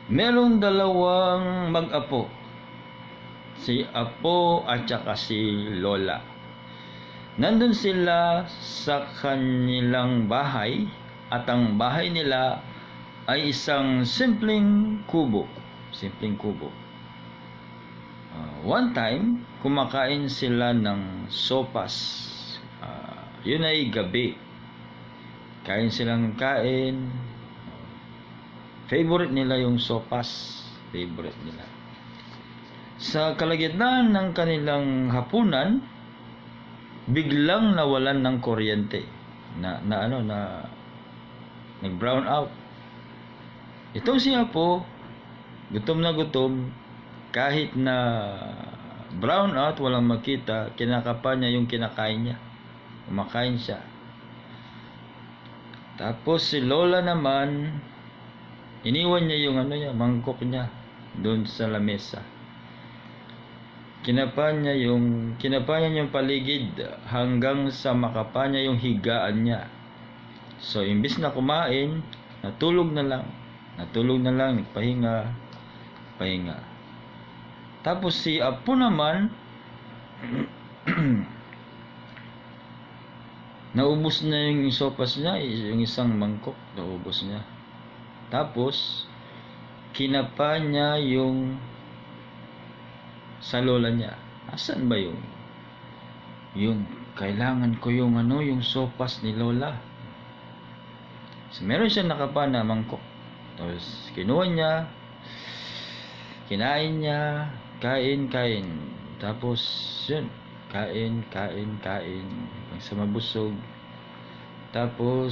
Merong dalawang mag-apo, si Apo at saka si Lola. Nandun sila sa kanilang bahay at ang bahay nila ay isang simpleng kubo. One time, kumakain sila ng sopas. Yun ay gabi. Kain silang kain. Favorite nila yung sopas. Favorite nila. Sa kalagitnaan ng kanilang hapunan, biglang nawalan ng kuryente. Nag-brown out. Itong si Apo, gutom na gutom, kahit na brown out, walang makita, kinakapan niya yung kinakain niya. Kumakain siya. Tapos si Lola naman, iniwan niya yung mangkok niya doon sa lamesa. Kinapan niya yung paligid hanggang sa makapa niya yung higaan niya. So imbis na kumain, natulog na lang, pahinga. Tapos si Apo naman, naubos na yung sopas niya, yung isang mangkok, naubos niya. Tapos, kinapa niya yung sa lola niya. Asan ba yung kailangan ko yung sopas ni Lola. So, meron siya nakapa na mangkok. Tapos, kinuha niya, kinain niya, kain. Tapos, yun, kain, hanggang sa mabusog. Tapos,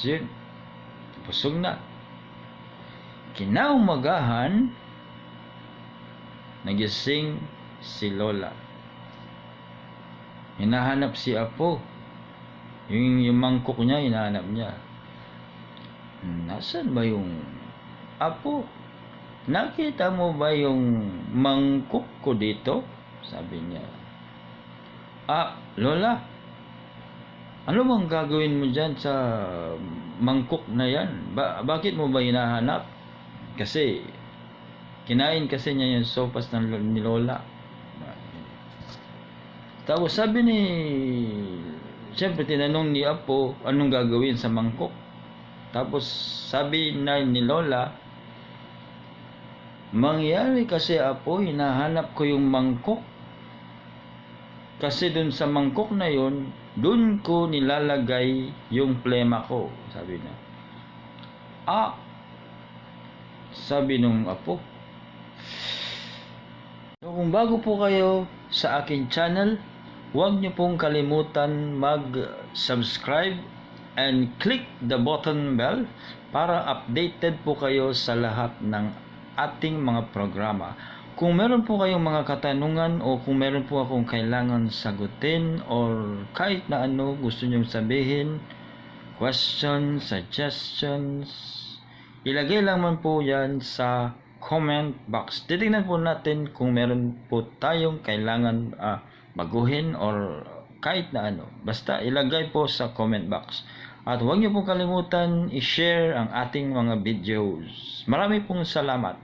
yun, busog na. Kinaumagahan, nagising si Lola. Hinahanap si Apo. Yung mangkok niya, hinahanap niya. Nasaan ba yung Apo? Nakita mo ba yung mangkok ko dito? Sabi niya. Lola, ano bang gagawin mo dyan sa mangkok na yan? Bakit mo ba hinahanap? Kasi, kinain kasi niya yung sopas ni Lola. Tapos sabi siyempre tinanong ni Apo, anong gagawin sa mangkok? Tapos sabi ni Lola, mangyari kasi Apo, hinahanap ko yung mangkok. Kasi dun sa mangkok na yun, dun ko nilalagay yung plema ko. Sabi niya. Sabi nung Apo. So kung bago po kayo sa akin channel, huwag niyo pong kalimutan mag-subscribe and click the button bell para updated po kayo sa lahat ng ating mga programa. Kung meron po kayong mga katanungan o kung meron po akong kailangan sagutin or kahit na ano gusto nyong sabihin, questions, suggestions, ilagay lang man po yan sa comment box. Titignan po natin kung meron po tayong kailangan baguhin or kahit na ano. Basta ilagay po sa comment box. At huwag niyo pong kalimutan i-share ang ating mga videos. Marami pong salamat.